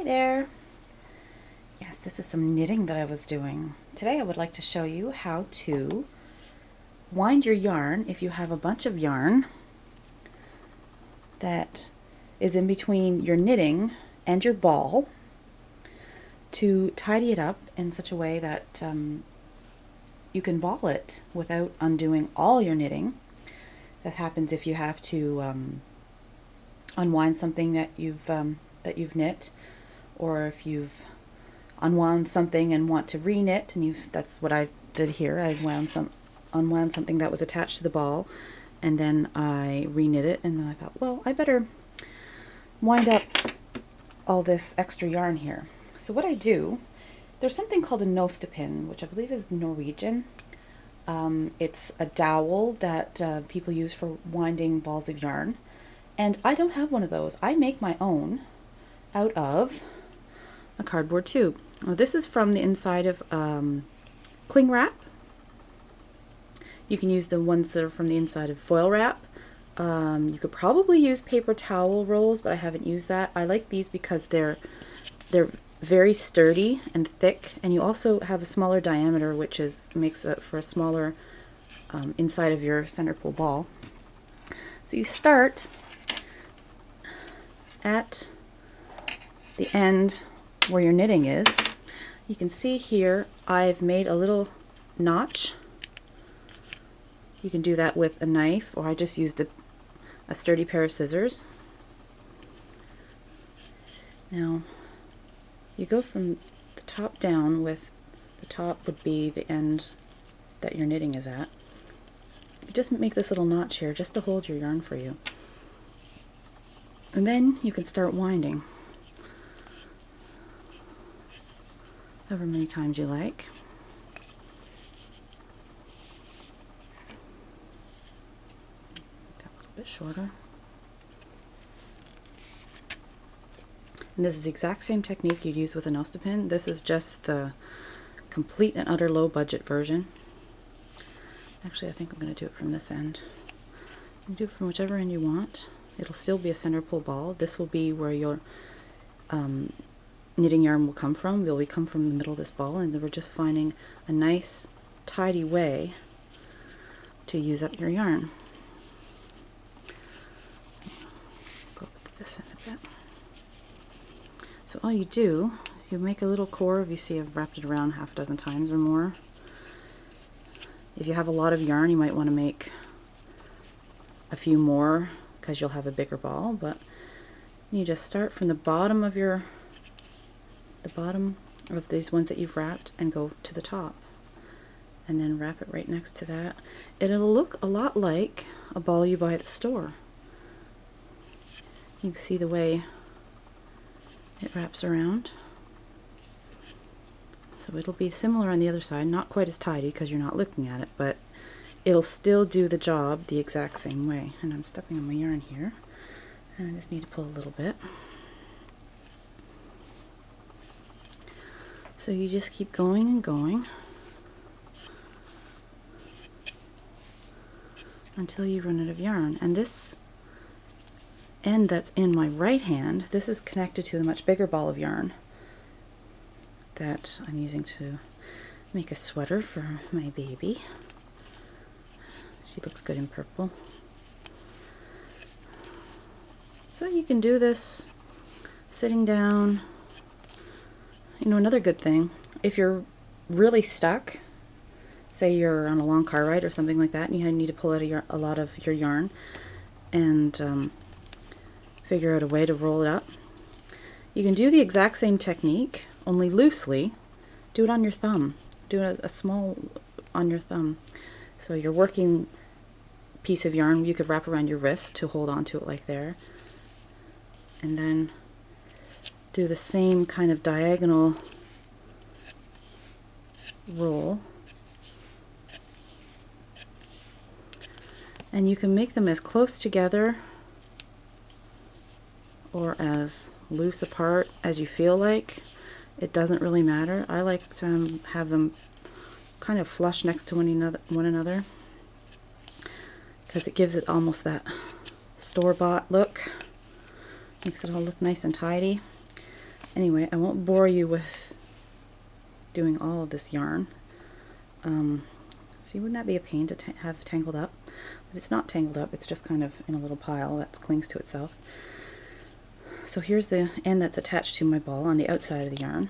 Hi there. Yes, this is some knitting that I was doing. Today I would like to show you how to wind your yarn if you have a bunch of yarn that is in between your knitting and your ball, to tidy it up in such a way that you can ball it without undoing all your knitting. That happens if you have to unwind something that you've knit, or if you've unwound something and want to re-knit, and that's what I did here. I unwound something that was attached to the ball, and then I re-knit it, and then I thought, well, I better wind up all this extra yarn here. So what I do, there's something called a Nostepinne, which I believe is Norwegian. It's a dowel that people use for winding balls of yarn, and I don't have one of those. I make my own out of a cardboard tube. Now, this is from the inside of cling wrap. You can use the ones that are from the inside of foil wrap. You could probably use paper towel rolls, but I haven't used that. I like these because they're very sturdy and thick, and you also have a smaller diameter, which makes it for a smaller inside of your center pull ball. So you start at the end where your knitting is. You can see here I've made a little notch. You can do that with a knife, or I just used a sturdy pair of scissors. Now you go from the top down, with the top would be the end that your knitting is at. You just make this little notch here just to hold your yarn for you, and then you can start winding however many times you like. Make that a little bit shorter. And this is the exact same technique you'd use with a Nostepinne. This is just the complete and utter low budget version. Actually, I think I'm going to do it from this end. You can do it from whichever end you want. It'll still be a center pull ball. This will be where your knitting yarn will come from. Will come from the middle of this ball, and we're just finding a nice tidy way to use up your yarn. Go with this end a bit. So all you do is you make a little core. You see I've wrapped it around half a dozen times or more. If you have a lot of yarn, you might want to make a few more because you'll have a bigger ball, but you just start from the bottom of these ones that you've wrapped and go to the top, and then wrap it right next to that. It'll look a lot like a ball you buy at the store. You can see the way it wraps around. So it'll be similar on the other side, not quite as tidy because you're not looking at it, but it'll still do the job the exact same way. And I'm stepping on my yarn here, and I just need to pull a little bit. So you just keep going and going until you run out of yarn. And this end that's in my right hand, this is connected to a much bigger ball of yarn that I'm using to make a sweater for my baby. She looks good in purple. So you can do this sitting down. You know, another good thing, if you're really stuck, say you're on a long car ride or something like that, and you need to pull out a lot of your yarn and figure out a way to roll it up, you can do the exact same technique, only loosely. Do it on your thumb. Do a small on your thumb. So your working piece of yarn, you could wrap around your wrist to hold on to it like there, and then do the same kind of diagonal roll, and you can make them as close together or as loose apart as you feel like. It doesn't really matter. I like to have them kind of flush next to one another because it gives it almost that store-bought look. Makes it all look nice and tidy. Anyway, I won't bore you with doing all of this yarn. See, wouldn't that be a pain to have tangled up? But it's not tangled up, it's just kind of in a little pile that clings to itself. So here's the end that's attached to my ball on the outside of the yarn.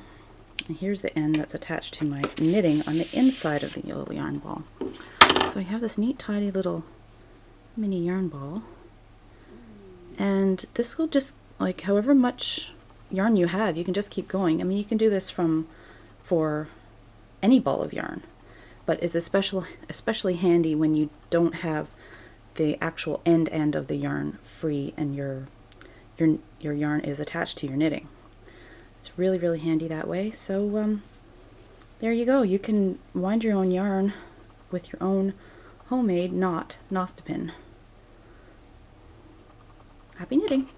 And here's the end that's attached to my knitting on the inside of the little yarn ball. So I have this neat, tidy little mini yarn ball. And this will just, like, however much yarn you have, you can just keep going. I mean, you can do this for any ball of yarn, but it's especially handy when you don't have the actual end of the yarn free and your yarn is attached to your knitting. It's really, really handy that way. So there you go. You can wind your own yarn with your own homemade knot Nostepinne. Happy knitting!